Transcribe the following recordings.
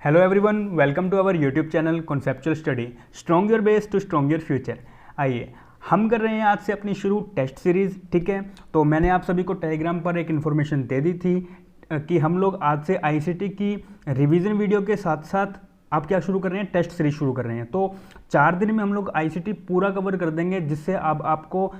Hello everyone, welcome to our YouTube channel conceptual study, strong your base to strong your future. आइए हम कर रहे हैं आज से अपनी शुरू टेस्ट सीरीज़। ठीक है, तो मैंने आप सभी को टेलीग्राम पर एक इन्फॉर्मेशन दे दी थी कि हम लोग आज से आईसीटी की रिवीजन वीडियो के साथ साथ आप क्या शुरू कर रहे हैं, टेस्ट सीरीज शुरू कर रहे हैं। तो 4 दिन में हम लोग आईसीटी पूरा कवर कर देंगे, जिससे अब आपको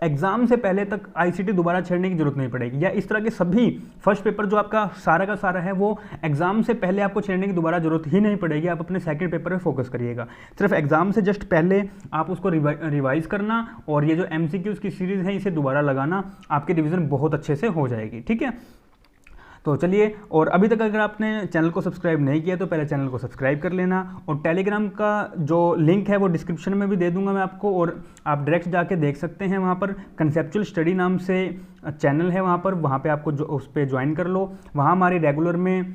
एग्जाम से पहले तक आईसीटी दोबारा छेड़ने की जरूरत नहीं पड़ेगी, या इस तरह के सभी फर्स्ट पेपर जो आपका सारा का सारा है वो एग्जाम से पहले आपको छेड़ने की दोबारा जरूरत ही नहीं पड़ेगी। आप अपने सेकंड पेपर पे फोकस करिएगा, सिर्फ एग्जाम से जस्ट पहले आप उसको रिवाइज करना, और ये जो एमसीक्यूज की सीरीज है इसे दोबारा लगाना, आपकी रिवीजन बहुत अच्छे से हो जाएगी। ठीक है, तो चलिए, और अभी तक अगर आपने चैनल को सब्सक्राइब नहीं किया तो पहले चैनल को सब्सक्राइब कर लेना, और टेलीग्राम का जो लिंक है वो डिस्क्रिप्शन में भी दे दूंगा मैं आपको, और आप डायरेक्ट जाके देख सकते हैं। वहाँ पर कंसेप्चुअल स्टडी नाम से चैनल है, वहाँ पे आपको उस पर ज्वाइन कर लो। वहाँ हमारे रेगुलर में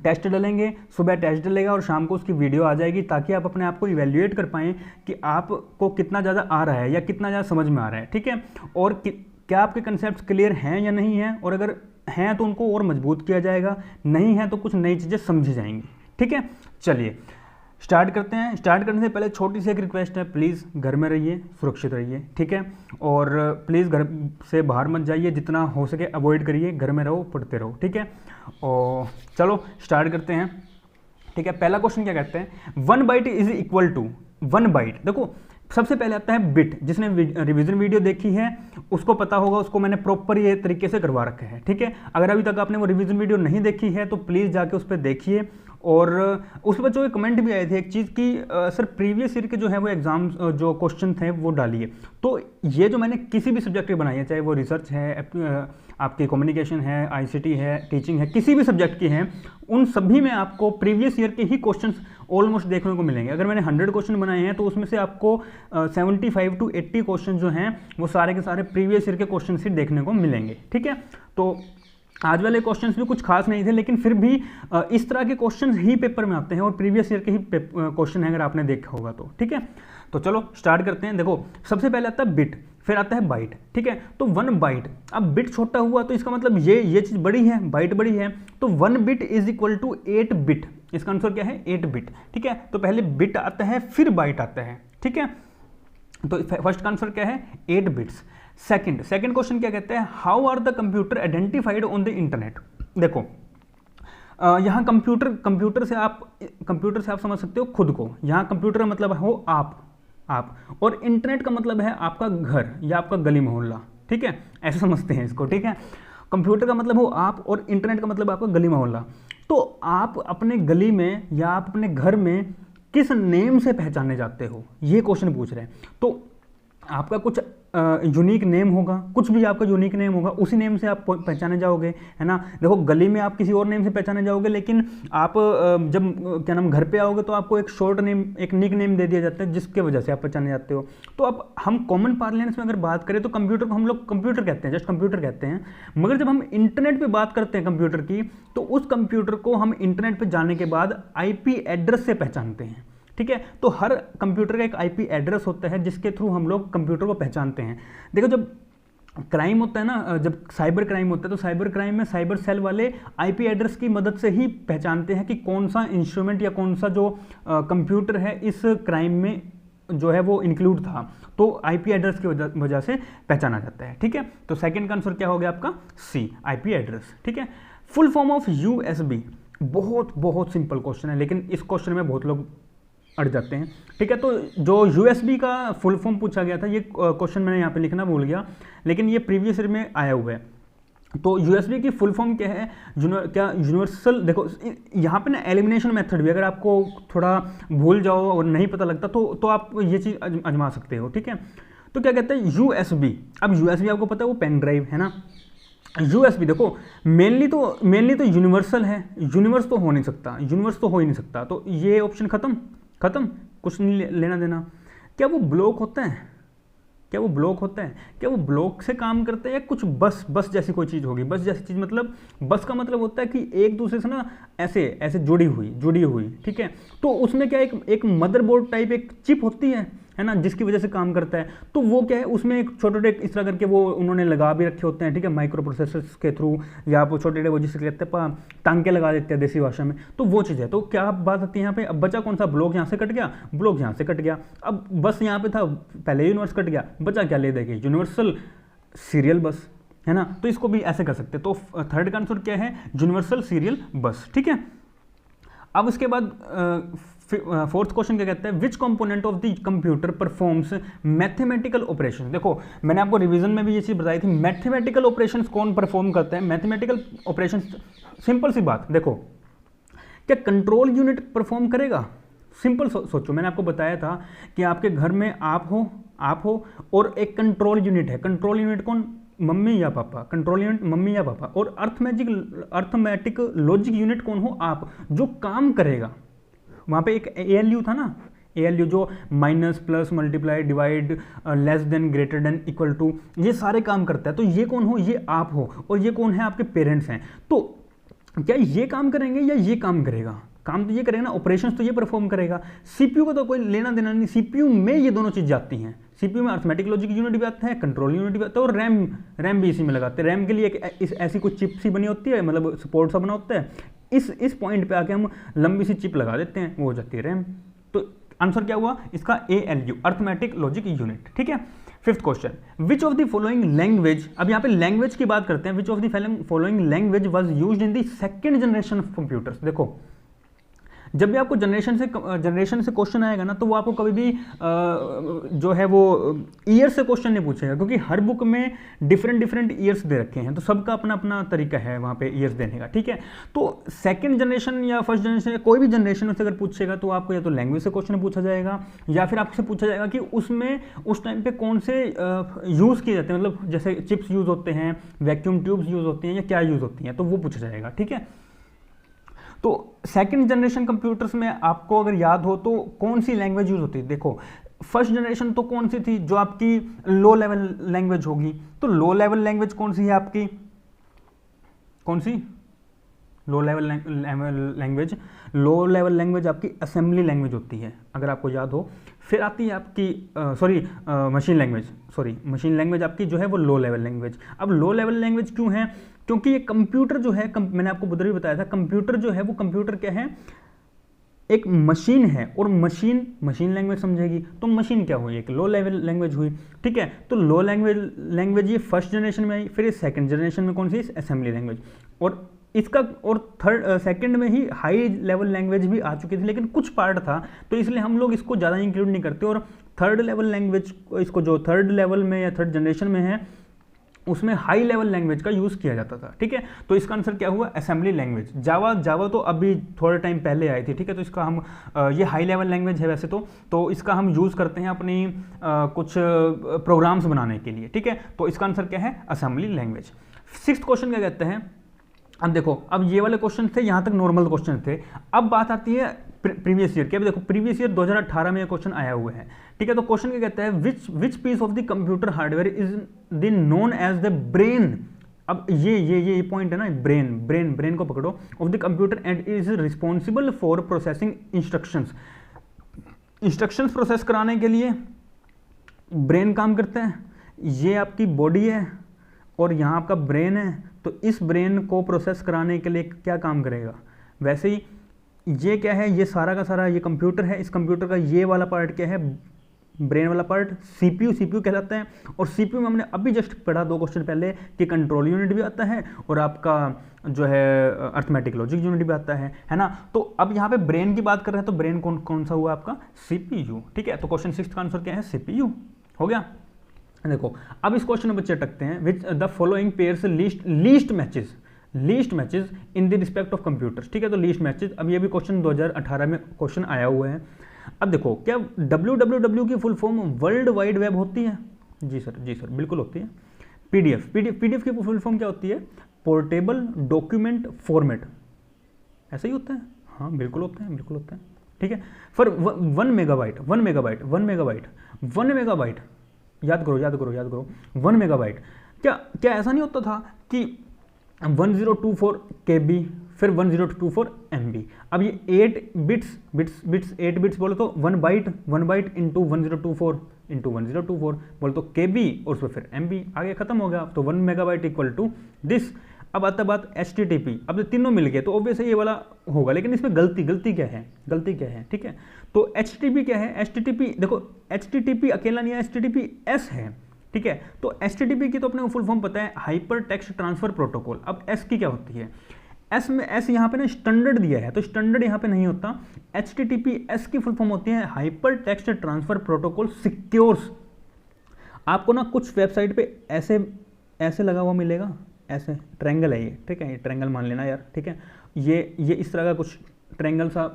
टेस्ट डलेंगे, सुबह टेस्ट डलेगा और शाम को उसकी वीडियो आ जाएगी, ताकि आप अपने आप को इवेल्युएट कर पाएँ कि आपको कितना ज़्यादा आ रहा है या कितना ज़्यादा समझ में आ रहा है। ठीक है, और क्या आपके कंसेप्ट क्लियर हैं या नहीं हैं, और अगर हैं तो उनको और मजबूत किया जाएगा, नहीं है तो कुछ नई चीज़ें समझी जाएंगी। ठीक है, चलिए स्टार्ट करते हैं। स्टार्ट करने से पहले छोटी सी एक रिक्वेस्ट है, प्लीज़ घर में रहिए, सुरक्षित रहिए। ठीक है, और प्लीज़ घर से बाहर मत जाइए, जितना हो सके अवॉइड करिए, घर में रहो, पढ़ते रहो। ठीक है, और चलो स्टार्ट करते हैं। ठीक है, पहला क्वेश्चन क्या कहते हैं, 1 byte is equal to 1 byte. देखो सबसे पहले आता है बिट। जिसने रिवीजन वीडियो देखी है उसको पता होगा, उसको मैंने प्रॉपर ये तरीके से करवा रखा है। ठीक है, अगर अभी तक आपने वो रिवीजन वीडियो नहीं देखी है तो प्लीज़ जाके उस पर देखिए। और उस पर जो कमेंट भी आए थे एक चीज़ की, सर प्रीवियस ईयर के जो है वो एग्जाम जो क्वेश्चन थे वो डालिए। तो ये जो मैंने किसी भी सब्जेक्ट की बनाई है, चाहे वो रिसर्च है, आपकी कम्युनिकेशन है, आईसीटी है, टीचिंग है, किसी भी सब्जेक्ट की हैं, उन सभी में आपको प्रीवियस ईयर के ही क्वेश्चंस ऑलमोस्ट देखने को मिलेंगे। अगर मैंने 100 क्वेश्चन बनाए हैं तो उसमें से आपको 75 to 80 क्वेश्चन जो हैं वो सारे के सारे प्रीवियस ईयर के क्वेश्चन ही देखने को मिलेंगे। ठीक है, तो आज वाले क्वेश्चंस भी कुछ खास नहीं थे, लेकिन फिर भी इस तरह के क्वेश्चंस ही पेपर में आते हैं, और प्रीवियस ईयर के ही क्वेश्चन है अगर आपने देखा होगा तो। ठीक है, तो चलो स्टार्ट करते हैं। देखो सबसे पहले आता है बिट, फिर आता है बाइट। ठीक है, तो 1 बाइट, अब बिट छोटा हुआ तो इसका मतलब ये चीज़ बड़ी है, बाइट बड़ी है, तो 1 bit is equal to 8 bit. इसका आंसर क्या है, 8 बिट। ठीक है, तो पहले बिट आता है फिर बाइट आता है। ठीक है, तो फर्स्ट का आंसर क्या है, 8 बिट्स। सेकंड क्वेश्चन क्या कहते हैं, how are the computer identified on the internet. देखो यहाँ कंप्यूटर से आप समझ सकते हो खुद को, यहाँ कंप्यूटर का मतलब हो आप, और इंटरनेट का मतलब है आपका घर या आपका गली मोहल्ला। ठीक है, ऐसे समझते हैं इसको। ठीक है, कंप्यूटर का मतलब हो आप और इंटरनेट का मतलब आपका गली मोहल्ला। तो आप अपने गली में या आप अपने घर में किस नेम से पहचाने जाते हो, ये क्वेश्चन पूछ रहे हैं। तो आपका कुछ यूनिक नेम होगा, कुछ भी आपका यूनिक नेम होगा, उसी नेम से आप पहचाने जाओगे, है ना। देखो गली में आप किसी और नेम से पहचाने जाओगे, लेकिन आप जब क्या नाम घर पे आओगे तो आपको एक शॉर्ट नेम, एक निक नेम दे दिया जाता है, जिसके वजह से आप पहचाने जाते हो। तो अब हम कॉमन पार्लेंस में अगर बात करें तो कंप्यूटर को हम लोग कंप्यूटर कहते हैं, जस्ट कंप्यूटर कहते हैं। मगर जब हम इंटरनेट पर बात करते हैं कंप्यूटर की, तो उस कंप्यूटर को हम इंटरनेट पर जाने के बाद IP एड्रेस से पहचानते हैं। ठीक है, तो हर कंप्यूटर का एक IP एड्रेस होता है जिसके थ्रू हम लोग कंप्यूटर को पहचानते हैं। देखो जब क्राइम होता है ना, जब साइबर क्राइम होता है, तो साइबर क्राइम में साइबर सेल वाले IP एड्रेस की मदद से ही पहचानते हैं कि कौन सा इंस्ट्रूमेंट या कौन सा जो कंप्यूटर है इस क्राइम में जो है वो इंक्लूड था, तो IP एड्रेस की वजह से पहचाना जाता है। ठीक है, तो सेकेंड का आंसर क्या हो गया आपका, C, IP एड्रेस। ठीक है, फुल फॉर्म ऑफ USB, बहुत सिंपल क्वेश्चन है, लेकिन इस क्वेश्चन में बहुत लोग अड़ जाते हैं। ठीक है, तो जो USB का फुल फॉर्म पूछा गया था, ये क्वेश्चन मैंने यहाँ पे लिखना भूल गया, लेकिन ये प्रीवियस ईयर में आया हुआ है। तो USB की फुल फॉर्म क्या है, क्या यूनिवर्सल। देखो यहाँ पे ना एलिमिनेशन मेथड भी, अगर आपको थोड़ा भूल जाओ और नहीं पता लगता तो आप ये चीज़ आजमा सकते हो। ठीक है, तो क्या कहते हैं USB। अब USB आपको पता है वो पेन ड्राइव है ना। USB देखो मेनली तो यूनिवर्सल है, यूनिवर्स तो हो नहीं सकता, तो ये ऑप्शन खत्म, कुछ नहीं लेना देना। क्या वो ब्लॉक होता है, क्या वो ब्लॉक से काम करते हैं, या कुछ बस जैसी कोई चीज़ होगी। बस जैसी चीज़ मतलब, बस का मतलब होता है कि एक दूसरे से ना ऐसे जुड़ी हुई। ठीक है, तो उसमें क्या एक मदरबोर्ड टाइप एक चिप होती है, है ना, जिसकी वजह से काम करता है। तो वो क्या है, उसमें एक छोटे छोटे इस तरह करके वो उन्होंने लगा भी रखे होते हैं, ठीक है, माइक्रो प्रोसेसर्स के थ्रू, या आप छोटे छोटे वो जिसे कहते हैं टांके लगा देते हैं देसी भाषा में। तो वो चीज़ है। तो क्या बात आती है यहाँ पे, अब बचा कौन सा, ब्लॉक यहाँ से कट गया, ब्लॉक यहाँ से कट गया, अब बस यहाँ पे था, पहले यूनिवर्स कट गया, बचा क्या ले देगी, यूनिवर्सल सीरियल बस, है ना। तो इसको भी ऐसे कर सकते हैं। तो थर्ड का आंसर क्या है, यूनिवर्सल सीरियल बस, ठीक है। अब उसके बाद फोर्थ क्वेश्चन क्या कहता है, विच component of the computer performs mathematical operation. देखो मैंने आपको रिवीजन में भी ये चीज़ बताई थी, मैथमेटिकल ऑपरेशंस कौन परफॉर्म करता है, मैथमेटिकल ऑपरेशंस, सिंपल सी बात, देखो क्या कंट्रोल यूनिट परफॉर्म करेगा, सिंपल सोचो, मैंने आपको बताया था कि आपके घर में आप हो और एक कंट्रोल यूनिट है, कंट्रोल यूनिट कौन, मम्मी या पापा, कंट्रोल यूनिट मम्मी या पापा, और अर्थमेटिक लॉजिक यूनिट कौन हो, आप, जो काम करेगा। वहाँ पे एक ALU था ना, ALU जो minus plus multiply divide less than greater than equal to, ये सारे काम करता है। तो ये कौन हो, ये आप हो, और ये कौन है, आपके पेरेंट्स हैं। तो क्या ये काम करेंगे या ये काम करेगा, काम तो ये करेगा ना, ऑपरेशंस तो ये परफॉर्म करेगा। CPU को तो कोई लेना देना नहीं, CPU में ये दोनों चीज़ जाती हैं। CPU में अर्थमेटिक लॉजिक यूनिट भी आता है, कंट्रोल यूनिट भी आता है, और रैम भी इसी में लगाते हैं। रैम के लिए एक ऐसी कुछ चिप सी बनी होती है, मतलब सपोर्ट सा बना होता है, इस पॉइंट पे आके हम लंबी सी चिप लगा देते हैं, वो हो जाती है रैम। तो आंसर क्या हुआ इसका, ALU, अर्थमेटिक लॉजिक यूनिट, ठीक है। Fifth question, which of the following language, अब यहाँ पे लैंग्वेज की बात करते हैं, विच of the following language was used in the second generation of computers. देखो जब भी आपको जनरेशन से क्वेश्चन आएगा ना, तो वो आपको कभी भी जो है वो ईयर से क्वेश्चन नहीं पूछेगा, क्योंकि हर बुक में डिफरेंट ईयर्स दे रखे हैं, तो सबका अपना अपना तरीका है वहाँ पे ईयर्स देने का, ठीक है। तो सेकंड जनरेशन या फर्स्ट जनरेशन या कोई भी जनरेशन से अगर पूछेगा, तो आपको या तो लैंग्वेज से क्वेश्चन पूछा जाएगा, या फिर आपसे पूछा जाएगा कि उसमें उस टाइम पे कौन से यूज़ किए जाते हैं, मतलब जैसे चिप्स यूज़ होते हैं, वैक्यूम ट्यूब्स यूज़ होती हैं, या क्या यूज़ होती हैं, तो वो पूछा जाएगा, ठीक है। तो सेकंड जनरेशन कंप्यूटर्स में आपको अगर याद हो तो कौन सी लैंग्वेज यूज होती है, देखो फर्स्ट जनरेशन तो कौन सी थी, जो आपकी लो लेवल लैंग्वेज होगी। तो लो लेवल लैंग्वेज कौन सी है आपकी, कौन सी low level language, low level language आपकी असेंबली लैंग्वेज होती है, अगर आपको याद हो। फिर आती है आपकी मशीन लैंग्वेज आपकी जो है वो लो लेवल लैंग्वेज। अब लो लेवल लैंग्वेज क्यों है, क्योंकि ये कंप्यूटर जो है, मैंने आपको उधर भी बताया था, कंप्यूटर जो है वो कंप्यूटर क्या है, एक मशीन है, और मशीन लैंग्वेज समझेगी, तो मशीन क्या हुई, एक लो लेवल लैंग्वेज हुई, ठीक है। तो लो लैंग्वेज ये फर्स्ट जनरेशन में आई, फिर सेकंड जनरेशन में कौन सी, असेंबली लैंग्वेज, और इसका और सेकंड में ही हाई लेवल लैंग्वेज भी आ चुकी थी, लेकिन कुछ पार्ट था, तो इसलिए हम लोग इसको ज़्यादा इंक्लूड नहीं करते। और थर्ड लेवल लैंग्वेज, इसको जो थर्ड लेवल में या थर्ड जनरेशन में है, उसमें हाई लेवल लैंग्वेज का यूज़ किया जाता था, ठीक है। तो इसका आंसर क्या हुआ, असेंबली लैंग्वेज। जावा तो अभी थोड़े टाइम पहले आई थी, ठीक है। तो इसका हम ये हाई लेवल लैंग्वेज है वैसे तो इसका हम यूज़ करते हैं अपनी कुछ प्रोग्राम्स बनाने के लिए, ठीक है। तो इसका आंसर क्या है, असेंबली लैंग्वेज। सिक्स्थ क्वेश्चन क्या कहते हैं, अब देखो, अब ये वाले क्वेश्चन थे, यहाँ तक नॉर्मल क्वेश्चन थे। अब बात आती है प्रीवियस ईयर की। अभी देखो प्रीवियस ईयर 2018 में ये क्वेश्चन आया हुआ है, ठीक है। तो क्वेश्चन क्या कहता है, which piece of the computer hardware is the known as the brain. अब ये पॉइंट है ना, ब्रेन को पकड़ो, of the computer and is responsible for processing instructions process कराने के लिए ब्रेन काम करता है। ये आपकी बॉडी है और यहाँ आपका ब्रेन है, तो इस ब्रेन को प्रोसेस कराने के लिए क्या काम करेगा। वैसे ही ये क्या है, ये सारा का सारा ये कंप्यूटर है, इस कंप्यूटर का ये वाला पार्ट क्या है, ब्रेन वाला पार्ट CPU कहलाता है। और CPU में हमने अभी जस्ट पढ़ा 2 क्वेश्चन पहले कि कंट्रोल यूनिट भी आता है और आपका जो है अर्थमेटिक लॉजिक यूनिट भी आता है ना। तो अब यहाँ पे ब्रेन की बात कर रहे हैं, तो ब्रेन कौन सा हुआ आपका, CPU, ठीक है। तो क्वेश्चन 6 का आंसर क्या है, CPU हो गया। देखो अब इस क्वेश्चन में बच्चे अटकते हैं, which the following pairs least matches in the respect of computers, ठीक है। तो लीस्ट मैचेस, अब ये भी क्वेश्चन 2018 में क्वेश्चन आया हुआ है। अब देखो, क्या www की full form world wide web होती है, जी सर बिल्कुल होती है। पीडीएफ की फुल फॉर्म क्या होती है, पोर्टेबल डॉक्यूमेंट फॉर्मेट, ऐसा ही होता है, हाँ बिल्कुल होता है, ठीक है। फॉर 1 मेगाबाइट, याद करो 1 मेगाबाइट, क्या ऐसा नहीं होता था कि 1024 KB, फिर 1024 MB। अब ये 8 बिट्स 8 बिट्स बोले तो 1 बाइट इंटू 1024 इंटू 1024 बोले तो KB और उसमें फिर MB, आगे खत्म हो गया। तो 1 मेगाबाइट इक्वल टू दिस। अब आता बात HTTP। अब ये तीनों मिल गए तो ऑब्वियस ये वाला होगा, लेकिन इसमें गलती क्या है, ठीक है। तो HTTP क्या है, HTTP देखो HTTP अकेला नहीं है, HTTPS है, ठीक है। तो HTTP की तो अपने को फुल फॉर्म पता है, हाइपर टेक्स्ट ट्रांसफर प्रोटोकॉल। अब S की क्या होती है, S में S यहाँ पे ना स्टैंडर्ड दिया है, तो स्टैंडर्ड यहाँ पे नहीं होता। HTTPS की फुल फॉर्म होती है hyper text transfer protocol secures. आपको ना कुछ वेबसाइट पे ऐसे लगा हुआ मिलेगा, ऐसे ट्रायंगल है ये, ठीक है, ये ट्रायंगल मान लेना यार, ठीक है। ये इस तरह का कुछ ट्रायंगल सा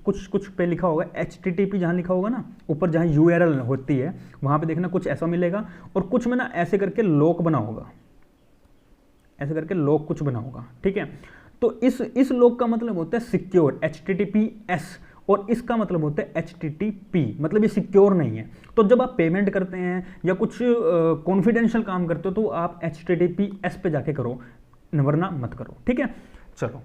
कुछ पे लिखा होगा HTTP, जहाँ लिखा होगा ना ऊपर, जहाँ URL होती है वहाँ पे देखना कुछ ऐसा मिलेगा, और कुछ में ना ऐसे करके लॉक बना होगा, ऐसे करके लॉक कुछ बना होगा, ठीक है। तो इस लॉक का मतलब होता है सिक्योर HTTPS, और इसका मतलब होता है HTTP, मतलब ये सिक्योर नहीं है। तो जब आप पेमेंट करते हैं या कुछ कॉन्फिडेंशियल काम करते हो तो आप HTTPS पे जाके करो, वरना मत करो, ठीक है। चलो,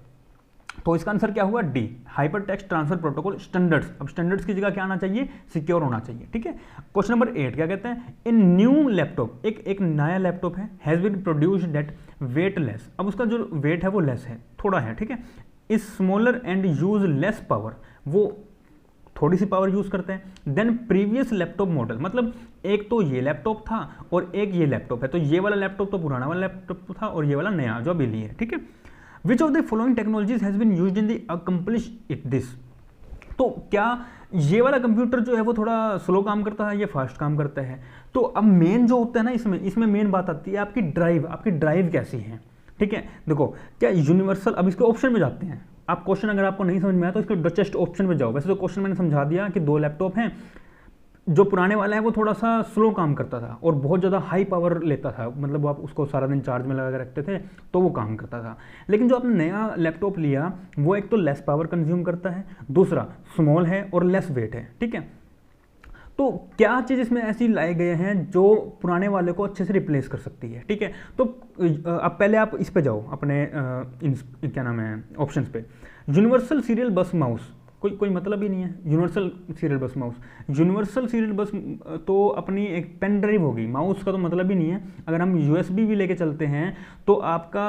तो इसका आंसर क्या हुआ, D, hyper text transfer protocol standards. अब स्टैंडर्ड्स की जगह क्या आना चाहिए, सिक्योर होना चाहिए, ठीक है। क्वेश्चन नंबर 8 क्या कहते हैं, इन न्यू लैपटॉप, एक नया लैपटॉप है, has been produced that weight less. अब उसका जो वेट है वो लेस है, थोड़ा है, ठीक है। Is smaller and use less power, वो थोड़ी सी पावर यूज करते हैं देन प्रीवियस लैपटॉप मॉडल। मतलब एक तो ये लैपटॉप था और एक ये लैपटॉप है, तो ये वाला लैपटॉप तो पुराना वाला लैपटॉप था और ये वाला नया जो अभी लिए है, ठीक है। Which of the following technologies has been used in the accomplish it this. तो क्या ये वाला कंप्यूटर जो है वो थोड़ा स्लो काम करता है या फास्ट काम करता है। तो अब मेन जो होता है ना इसमें मेन बात आती है आपकी ड्राइव कैसी है, ठीक है। देखो क्या यूनिवर्सल, अब इसके ऑप्शन में जाते हैं। आप क्वेश्चन अगर आपको नहीं समझ में आया तो इसके जस्ट ऑप्शन में जाओ। वैसे तो क्वेश्चन मैंने समझा दिया कि 2 लैपटॉप हैं, जो पुराने वाला है वो थोड़ा सा स्लो काम करता था और बहुत ज़्यादा हाई पावर लेता था, मतलब आप उसको सारा दिन चार्ज में लगा कर रखते थे तो वो काम करता था। लेकिन जो आपने नया लैपटॉप लिया वो एक तो लेस पावर कंज्यूम करता है, दूसरा स्मॉल है और लेस वेट है, ठीक है। तो क्या चीज़ इसमें ऐसी लाए गए हैं जो पुराने वाले को अच्छे से रिप्लेस कर सकती है, ठीक है। तो अब पहले आप इस पे जाओ अपने क्या नाम है ऑप्शंस पे। यूनिवर्सल सीरियल बस माउस, कोई मतलब ही नहीं है यूनिवर्सल सीरियल बस माउस। यूनिवर्सल सीरियल बस तो अपनी एक पेन ड्राइव होगी, माउस का तो मतलब ही नहीं है। अगर हम USB भी लेके चलते हैं तो आपका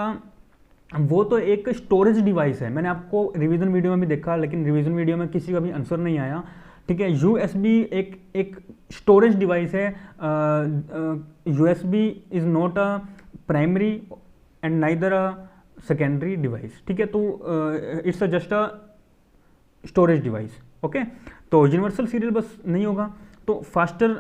वो तो एक स्टोरेज डिवाइस है। मैंने आपको रिवीजन वीडियो में भी देखा, लेकिन रिवीजन वीडियो में किसी का भी आंसर नहीं आया, ठीक है। USB एक स्टोरेज डिवाइस है। USB is not a primary and neither a secondary device, ठीक है। तो it's a just a storage device, okay. तो यूनिवर्सल सीरियल बस नहीं होगा, तो फास्टर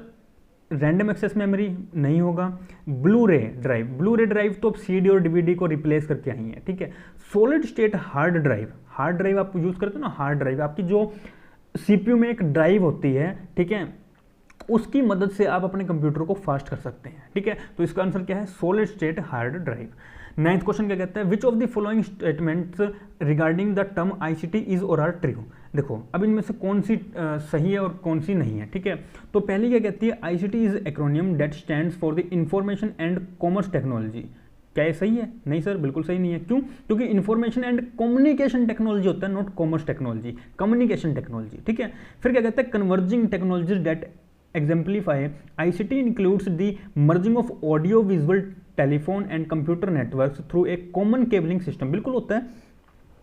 रैंडम एक्सेस मेमोरी नहीं होगा। ब्लू रे ड्राइव तो CD और DVD को रिप्लेस करके आई है, ठीक है। सॉलिड स्टेट हार्ड ड्राइव आप यूज करते हो ना, हार्ड ड्राइव आपकी जो CPU में एक ड्राइव होती है, ठीक है, उसकी मदद से आप अपने कंप्यूटर को फास्ट कर सकते हैं, ठीक है। तो इसका आंसर क्या है, solid state hard drive. 9th question क्या कहता है, which of the following statements regarding the term ICT is और आर ट्रू। देखो अब इनमें से कौन सी सही है और कौन सी नहीं है, ठीक है। तो पहली क्या कहती है, ICT is acromion that stands for the information and commerce technology. क्या ये सही है, नहीं सर बिल्कुल सही नहीं है। क्यों, क्योंकि इंफॉर्मेशन एंड कम्युनिकेशन टेक्नोलॉजी होता है, not commerce technology, communication technology, ठीक है। फिर क्या कहता है, converging technologies that exemplify ICT includes the merging of audio visual telephone and computer networks through a common cabling system. बिल्कुल होता है,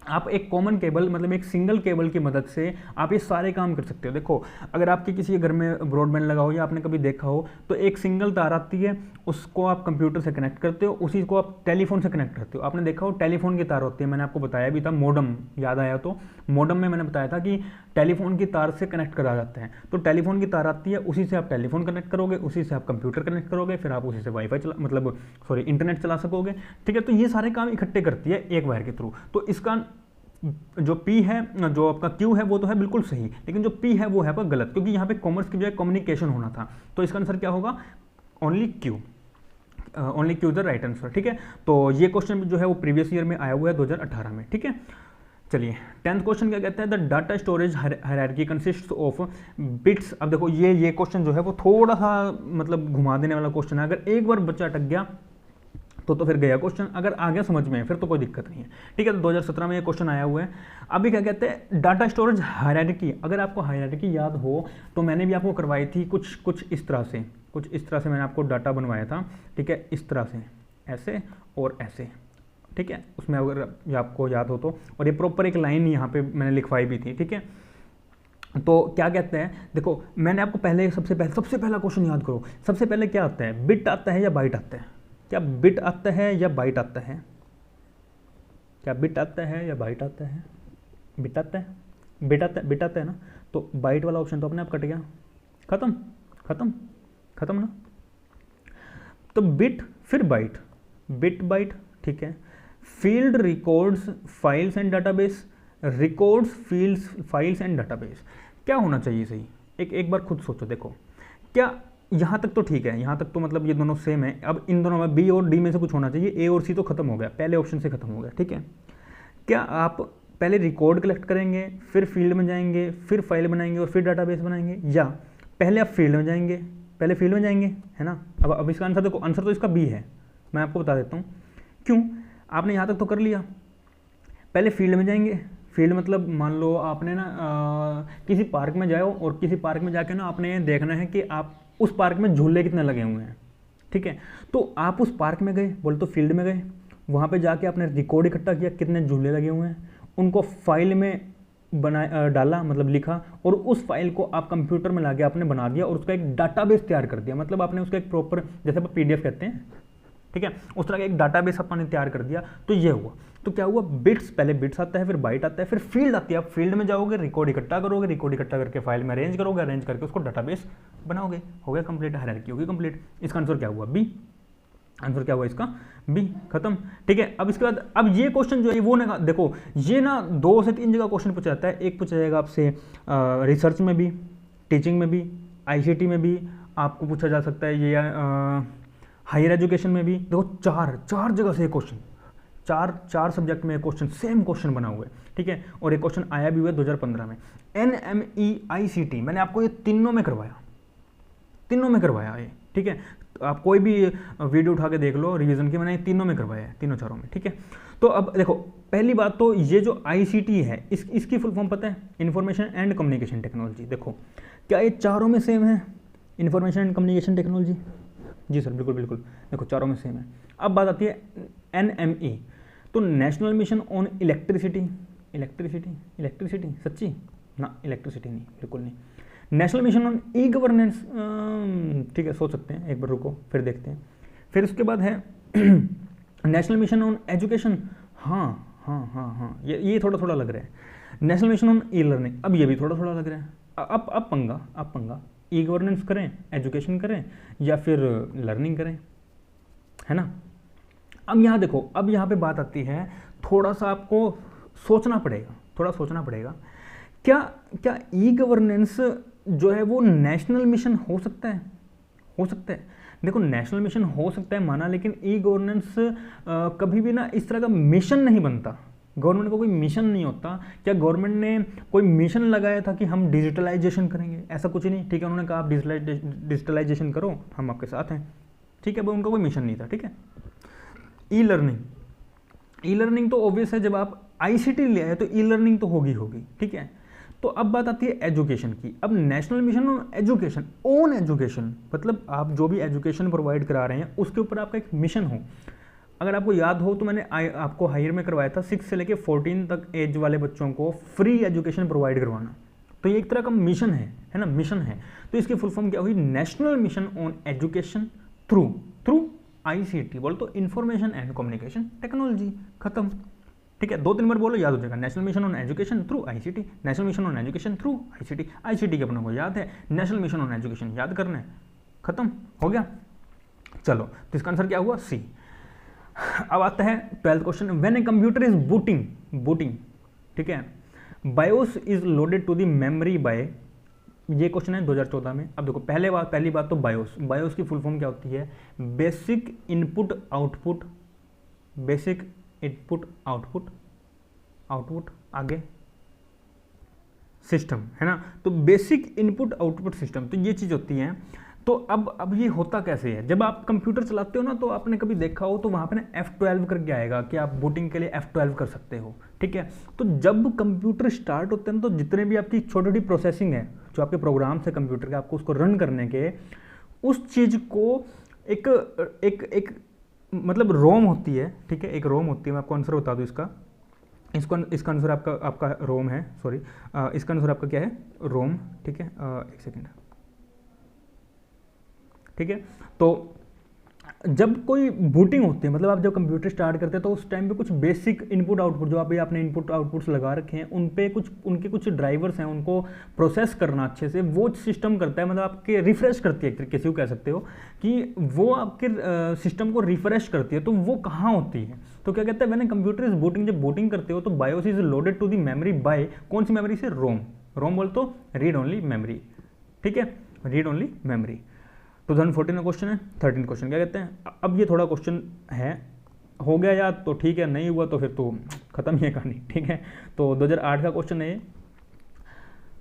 आप एक कॉमन केबल मतलब एक सिंगल केबल की मदद से आप ये सारे काम कर सकते हो। देखो अगर आपके किसी घर में ब्रॉडबैंड लगा हो या आपने कभी देखा हो तो एक सिंगल तार आती है, उसको आप कंप्यूटर से कनेक्ट करते हो, उसी को आप टेलीफोन से कनेक्ट करते हो। आपने देखा हो टेलीफोन की तार होती है, मैंने आपको बताया भी था, मॉडम याद आया तो मॉडम में मैंने बताया था कि टेलीफोन की तार से कनेक्ट करा जाते हैं। तो टेलीफोन की तार आती है, उसी से आप टेलीफोन कनेक्ट करोगे, उसी से आप कंप्यूटर कनेक्ट करोगे, फिर आप उसी से वाईफाई इंटरनेट चला सकोगे, ठीक है। तो ये सारे काम इकट्ठे करती है एक वायर के थ्रू। तो इसका जो P है, जो आपका Q है वो तो है बिल्कुल सही, लेकिन जो P है वो है आपका गलत, क्योंकि यहाँ पे कॉमर्स की बजाय कम्युनिकेशन होना था। तो इसका आंसर क्या होगा, only Q is the right answer, ठीक है। तो ये क्वेश्चन जो है वो प्रीवियस ईयर में आया हुआ है 2018 में, ठीक है। चलिए 10th क्वेश्चन क्या कहता है, the data storage hierarchy consist of bits. अब देखो ये क्वेश्चन जो है वो थोड़ा सा मतलब घुमा देने वाला क्वेश्चन है। अगर एक बार बच्चा अटक गया तो फिर गया क्वेश्चन। अगर आ गया समझ में फिर तो कोई दिक्कत नहीं है, ठीक है। तो 2017 में ये क्वेश्चन आया हुआ है। अभी क्या कहते हैं, डाटा स्टोरेज हायरार्की। अगर आपको हायरार्की याद हो तो मैंने भी आपको करवाई थी कुछ इस तरह से मैंने आपको डाटा बनवाया था, ठीक है, इस तरह से, ऐसे और ऐसे, ठीक है। उसमें अगर ये आपको याद हो तो, और ये प्रॉपर एक लाइन यहाँ पे मैंने लिखवाई भी थी, ठीक है। तो क्या कहते हैं, देखो मैंने आपको सबसे पहला क्वेश्चन याद करो। सबसे पहले क्या आता है, बिट आता है या बाइट आता है? क्या बिट आता है या बाइट आता है? क्या बिट आता है या बाइट आता है? बिट आता है, बिट आता है ना। तो बाइट वाला ऑप्शन तो अपने आप कट गया, खत्म ना। तो बिट फिर बाइट, बिट बाइट, ठीक है। Field records files and database, records fields files and database. क्या होना चाहिए सही? एक बार खुद सोचो। देखो क्या यहाँ तक तो ठीक है, यहाँ तक तो मतलब ये दोनों सेम है। अब इन दोनों में बी और डी में से कुछ होना चाहिए। ए और सी तो खत्म हो गया, पहले ऑप्शन से खत्म हो गया, ठीक है। क्या आप पहले रिकॉर्ड कलेक्ट करेंगे, फिर फील्ड में जाएंगे, फिर फाइल बनाएंगे और फिर डाटाबेस बनाएंगे, या पहले आप फील्ड में जाएंगे, है ना। अब इसका आंसर देखो, आंसर तो इसका बी है। मैं आपको बता देता हूँ क्यों। आपने यहाँ तक तो कर लिया, पहले फील्ड में जाएंगे। फील्ड मतलब मान लो आपने ना किसी पार्क में जाओ, और किसी पार्क में जाके ना आपने देखना है कि आप उस पार्क में झूले कितने लगे हुए हैं, ठीक है। तो आप उस पार्क में गए, बोले तो फील्ड में गए, वहाँ पे जाके आपने रिकॉर्ड इकट्ठा किया कितने झूले लगे हुए हैं, उनको फाइल में डाला, मतलब लिखा, और उस फाइल को आप कंप्यूटर में लाके आपने बना दिया और उसका एक डाटाबेस तैयार कर दिया। मतलब आपने उसका एक प्रॉपर, जैसे आप PDF कहते हैं, ठीक है, उस तरह का एक डाटाबेस आपने तैयार कर दिया। तो ये हुआ। तो क्या हुआ, बिट्स, पहले बिट्स आता है, फिर बाइट आता है, फिर फील्ड आती है। आप फील्ड में जाओगे, रिकॉर्ड इकट्ठा करोगे, रिकॉर्ड इकट्ठा करके फाइल में अरेंज करोगे, अरेंज करके उसको डाटाबेस बनाओगे। हो गया कंप्लीट, हायरार्की होगी कंप्लीट। इसका आंसर क्या हुआ, बी। आंसर क्या हुआ इसका, बी, खत्म, ठीक है। अब इसके बाद अब ये क्वेश्चन जो है वो ना, देखो ये ना 2 से 3 जगह क्वेश्चन पूछा जाता है। एक पूछा जाएगा आपसे रिसर्च में भी, टीचिंग में भी, ICT में भी आपको पूछा जा सकता है, ये हायर एजुकेशन में भी। देखो चार जगह से क्वेश्चन, चार सब्जेक्ट में क्वेश्चन, सेम क्वेश्चन बना हुआ है, ठीक है। और एक क्वेश्चन आया भी हुआ है 2015 में। NME ICT मैंने आपको ये तीनों में करवाया ये, ठीक है। आप कोई भी वीडियो उठा के देख लो रिवीजन की, मैंने तीनों में करवाया है, तीनों चारों में, ठीक है। तो अब देखो पहली बात तो ये जो ICT है इसकी फुल फॉर्म पता है, इंफॉर्मेशन एंड कम्युनिकेशन टेक्नोलॉजी। देखो क्या ये चारों में सेम है, इंफॉर्मेशन एंड कम्युनिकेशन टेक्नोलॉजी? जी सर, बिल्कुल। देखो चारों में सेम है। अब बात आती है NME, तो नेशनल मिशन ऑन इलेक्ट्रिसिटी, सच्ची ना, इलेक्ट्रिसिटी नहीं, बिल्कुल नहीं। नेशनल मिशन ऑन E-गवर्नेंस, ठीक है, सोच सकते हैं, एक बार रुको फिर देखते हैं। फिर उसके बाद है नेशनल मिशन ऑन एजुकेशन। हाँ, ये थोड़ा लग रहा है। नेशनल मिशन ऑन E-लर्निंग, अब ये भी थोड़ा लग रहा है। अब पंगा, E-गवर्नेंस करें, एजुकेशन करें, या फिर लर्निंग करें, है ना। अब यहाँ देखो, अब यहाँ पे बात आती है, थोड़ा सा आपको सोचना पड़ेगा, क्या E-गवर्नेंस जो है वो नेशनल मिशन हो सकता है? देखो नेशनल मिशन हो सकता है माना, लेकिन E-गवर्नेंस कभी भी ना इस तरह का मिशन नहीं बनता। गवर्नमेंट का कोई मिशन नहीं होता। क्या गवर्नमेंट ने कोई मिशन लगाया था कि हम डिजिटलाइजेशन करेंगे? ऐसा कुछ नहीं, ठीक है। उन्होंने कहा आप डिजिटलाइजेशन करो, हम आपके साथ हैं, ठीक है। उनका कोई मिशन नहीं था, ठीक है। ई-लर्निंग तो ऑब्वियस है, जब आप ICT ले आए तो ई-लर्निंग तो होगी, ठीक है। तो अब बात आती है एजुकेशन की। अब नेशनल मिशन ऑन एजुकेशन मतलब आप जो भी एजुकेशन प्रोवाइड करा रहे हैं उसके ऊपर आपका एक मिशन हो। अगर आपको याद हो तो मैंने आपको हायर में करवाया था 6 से लेके 14 तक एज वाले बच्चों को फ्री एजुकेशन प्रोवाइड करवाना। तो ये एक तरह का मिशन है ना, मिशन है। तो इसकी फुल फॉर्म क्या हुई, national mission on education through ICT, बोल तो इंफॉर्मेशन एंड कम्युनिकेशन टेक्नोलॉजी, खत्म, ठीक है। 2-3 बार बोलो, याद हो जाएगा। National mission on education through ICT, national mission on education through ICT के अपनों को याद है, नेशनल मिशन ऑन एजुकेशन याद करना है, खत्म हो गया। चलो तो इसका आंसर क्या हुआ, C। अब आता है 12th question, when a computer is booting, ठीक है, BIOS is loaded to the memory by, ये क्वेश्चन है 2014 में। अब देखो पहली बात तो बायोस की फुल फॉर्म क्या होती है, बेसिक इनपुट आउटपुट आगे सिस्टम, है ना। तो बेसिक इनपुट आउटपुट सिस्टम, तो ये चीज़ होती है। तो अब ये होता कैसे है, जब आप कंप्यूटर चलाते हो ना, तो आपने कभी देखा हो तो वहाँ पे ना F12 करके आएगा कि आप बूटिंग के लिए F12 कर सकते हो, ठीक है। तो जब कंप्यूटर स्टार्ट होते हैं तो जितने भी आपकी छोटी छोटी प्रोसेसिंग है, जो आपके प्रोग्राम्स है कंप्यूटर के, आपको उसको रन करने के, उस चीज़ को एक एक एक मतलब रोम होती है, ठीक है, एक रोम होती है। मैं आपको आंसर बता दूँ इसका आंसर आपका रोम है, सॉरी, इसका आंसर आपका क्या है, रोम, ठीक है। एक सेकेंड, ठीक है। तो जब कोई बूटिंग होती है, मतलब आप जब कंप्यूटर स्टार्ट करते हैं तो उस टाइम पे कुछ बेसिक इनपुट आउटपुट जो आप आपने इनपुट आउटपुट्स लगा रखे हैं, उन पे उनके कुछ ड्राइवर्स हैं, उनको प्रोसेस करना अच्छे से वो सिस्टम करता है, मतलब आपके रिफ्रेश करती है, एक तरीके से वो कह सकते हो कि वो आपके सिस्टम को रिफ्रेश करती है। तो वो कहाँ होती है, तो क्या कहते हैं, मैंने कंप्यूटर इज बूटिंग, जब बूटिंग करते हो तो BIOS is loaded to the memory by, कौन सी मेमोरी से, रोम। रोम बोल तो रीड ओनली मेमोरी, ठीक है, रीड ओनली मेमोरी। 2014 का क्वेश्चन है। 13 क्वेश्चन क्या कहते हैं, अब ये थोड़ा क्वेश्चन है, हो गया याद तो ठीक है, नहीं हुआ तो फिर तो खत्म ही है कहानी, ठीक है। तो 2008 का क्वेश्चन है ये,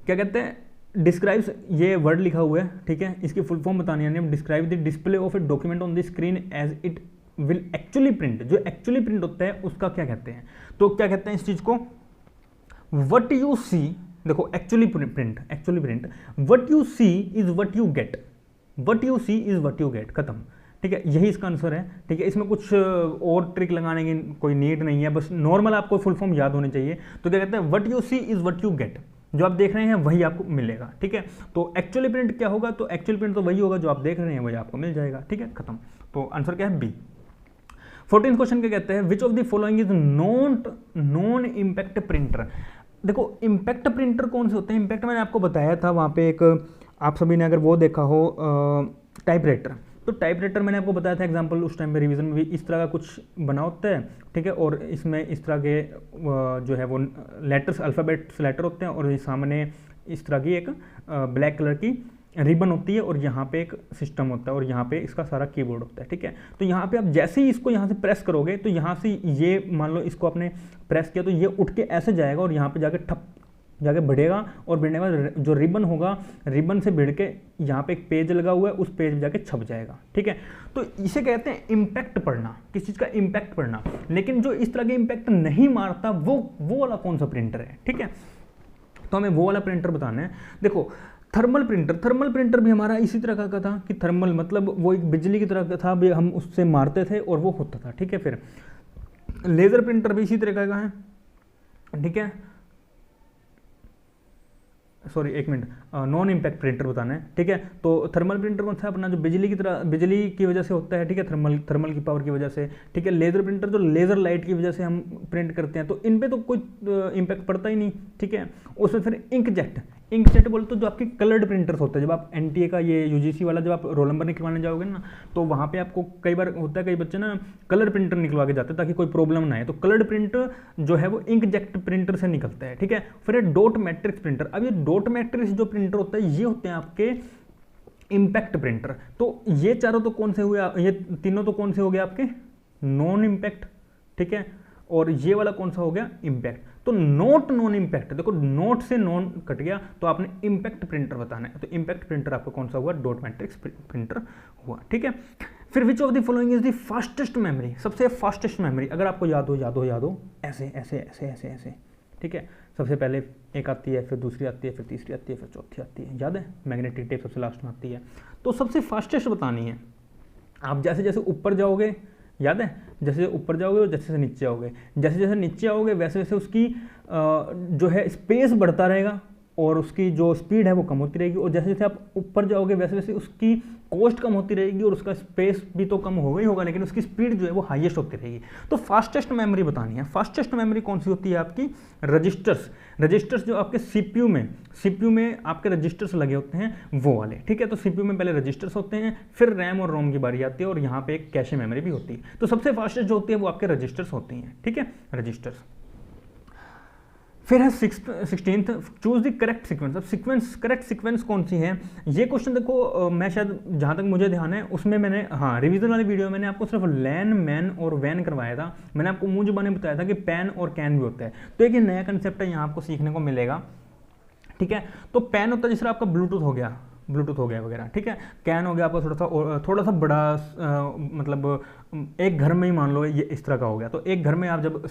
क्या कहते हैं, डिस्क्राइब्स, ये वर्ड लिखा हुआ है, ठीक है, इसकी फुल फॉर्म बतानी है, describe the display of a document on the screen as it will actually print, जो एक्चुअली प्रिंट होता है उसका क्या कहते हैं। तो क्या कहते हैं इस चीज को, वट यू सी, देखो actually print, what you see is what you get, what you see is what you get, खत्म, ठीक है, यही इसका आंसर है, ठीक है। इसमें कुछ और ट्रिक लगाने की कोई नीड नहीं है, बस नॉर्मल आपको फुल फॉर्म याद होनी चाहिए। तो क्या कहते हैं, what you see is what you get, जो आप देख रहे हैं वही आपको मिलेगा, ठीक है। तो एक्चुअली प्रिंट क्या होगा, तो एक्चुअली प्रिंट तो वही होगा जो आप देख रहे हैं वही आपको मिल जाएगा, ठीक है, खत्म। तो आंसर क्या है, बी। 14th क्वेश्चन क्या कहते हैं, विच of the following is non impact printer. देखो इम्पैक्ट प्रिंटर कौन से होते हैं, इम्पैक्ट मैंने आपको बताया था वहाँ पे एक, आप सभी ने अगर वो देखा हो टाइपराइटर, तो टाइपराइटर मैंने आपको बताया था एग्जांपल, उस टाइम पे रिवीजन में भी इस तरह का कुछ बना होता है, ठीक है, और इसमें इस तरह के जो है वो लेटर्स, अल्फ़ाबेट्स लेटर होते हैं, और सामने इस तरह की एक ब्लैक कलर की रिबन होती है, और यहाँ पे एक सिस्टम होता है, और यहाँ पे इसका सारा कीबोर्ड होता है, ठीक है। तो यहाँ पे आप जैसे ही इसको यहाँ से प्रेस करोगे, तो यहाँ से ये मान लो इसको आपने प्रेस किया तो ये उठ के ऐसे जाएगा, और यहाँ पे जाके ठप जाके बढ़ेगा, और बढ़ने के बाद जो रिबन होगा, रिबन से भिड़ के यहाँ पे एक पेज लगा हुआ है, उस पेज में जाके छप जाएगा, ठीक है। तो इसे कहते हैं इम्पैक्ट पढ़ना, किस चीज़ का इम्पैक्ट पढ़ना। लेकिन जो इस तरह के इम्पैक्ट नहीं मारता वो वाला कौन सा प्रिंटर है, ठीक है, तो हमें वो वाला प्रिंटर बताना है। देखो थर्मल प्रिंटर भी हमारा इसी तरह का था कि थर्मल मतलब वो एक बिजली की तरह का था, भी हम उससे मारते थे और वो होता था, ठीक है। फिर लेज़र प्रिंटर भी इसी तरह का है, ठीक है, सॉरी एक मिनट, नॉन इम्पैक्ट प्रिंटर बताना है, ठीक है। तो थर्मल प्रिंटर कौन सा अपना, जो बिजली की वजह से होता है, ठीक है, थर्मल की पावर की वजह से, ठीक है। लेज़र प्रिंटर जो लेज़र लाइट की वजह से हम प्रिंट करते हैं, तो इन पे तो कोई इम्पैक्ट पड़ता ही नहीं, ठीक है। उसमें फिर इंकजेट बोले तो जो आपके कलर्ड प्रिंटर्स होते हैं, जब आप एनटीए का ये यूजीसी वाला जब आप रोल नंबर निकलवाने जाओगे ना, तो वहाँ पे आपको कई बार होता है, कई बच्चे ना कलर प्रिंटर निकलवा के जाते हैं ताकि कोई प्रॉब्लम ना आए। तो कलर्ड प्रिंट जो है वो इंकजेट प्रिंटर से निकलता है, ठीक है। फिर डॉट मैट्रिक्स प्रिंटर, अब ये डॉट मैट्रिक्स जो प्रिंटर होता है ये होते हैं आपके इम्पैक्ट प्रिंटर। तो ये चारों तो कौन से हुए, ये तीनों तो कौन से हो गए आपके नॉन इम्पैक्ट, ठीक है, और ये वाला कौन सा हो गया इम्पैक्ट। तो नॉट नॉन इम्पैक्ट, देखो नॉट से नॉन कट गया, तो आपने इम्पैक्ट प्रिंटर बताना है। तो इम्पैक्ट प्रिंटर आपका कौन सा हुआ, डॉट मैट्रिक्स प्रिंटर हुआ, ठीक है। फिर विच of the following is the fastest memory, सबसे फास्टेस्ट मेमोरी, अगर आपको याद हो ऐसे ऐसे ऐसे ऐसे ऐसे, ठीक है। सबसे पहले एक आती है, फिर दूसरी आती है, फिर तीसरी आती है, फिर चौथी आती है, याद है, मैग्नेटिक टेप सबसे लास्ट में आती है। तो सबसे फास्टेस्ट बतानी है। आप जैसे जैसे ऊपर जाओगे, याद है, जैसे ऊपर जाओगे और जैसे जैसे नीचे आओगे, जैसे जैसे नीचे आओगे वैसे वैसे उसकी जो है स्पेस बढ़ता रहेगा, और उसकी जो स्पीड है वो कम होती रहेगी, और जैसे जैसे आप ऊपर जाओगे वैसे वैसे उसकी कॉस्ट कम होती रहेगी, और उसका स्पेस भी तो कम होगा ही होगा, लेकिन उसकी स्पीड जो है वो हाईएस्ट होती रहेगी। तो फास्टेस्ट मेमोरी बतानी है। फास्टेस्ट मेमोरी कौन सी होती है आपकी, रजिस्टर्स जो आपके सीपीयू में आपके रजिस्टर्स लगे होते हैं वो वाले, ठीक है। तो सीपीयू में पहले रजिस्टर्स होते हैं, फिर रैम और रोम की बारी आती है, और यहाँ पे एक कैशे मेमोरी भी होती है। तो सबसे फास्टेस्ट जो होती है वो आपके रजिस्टर्स होती हैं, ठीक है, रजिस्टर्स। फिर है 16th, choose the correct sequence. अब करेक्ट सीक्वेंस कौन सी है, ये क्वेश्चन देखो मैं शायद जहाँ तक मुझे ध्यान है उसमें मैंने, हाँ, रिवीजन वाली वीडियो में मैंने आपको सिर्फ लैन, मैन और वैन करवाया था। मैंने आपको मुंह जुबानी बताया था कि पैन और कैन भी होता है। तो एक नया कंसेप्ट है यहाँ आपको सीखने को मिलेगा, ठीक है। तो पैन होता है जिस तरह आपका ब्लूटूथ हो गया, ब्लूटूथ हो गया वगैरह, ठीक है। कैन हो गया आपका थोड़ा सा बड़ा, मतलब एक घर में ही मान लो ये इस तरह का हो गया, तो एक घर में आप जब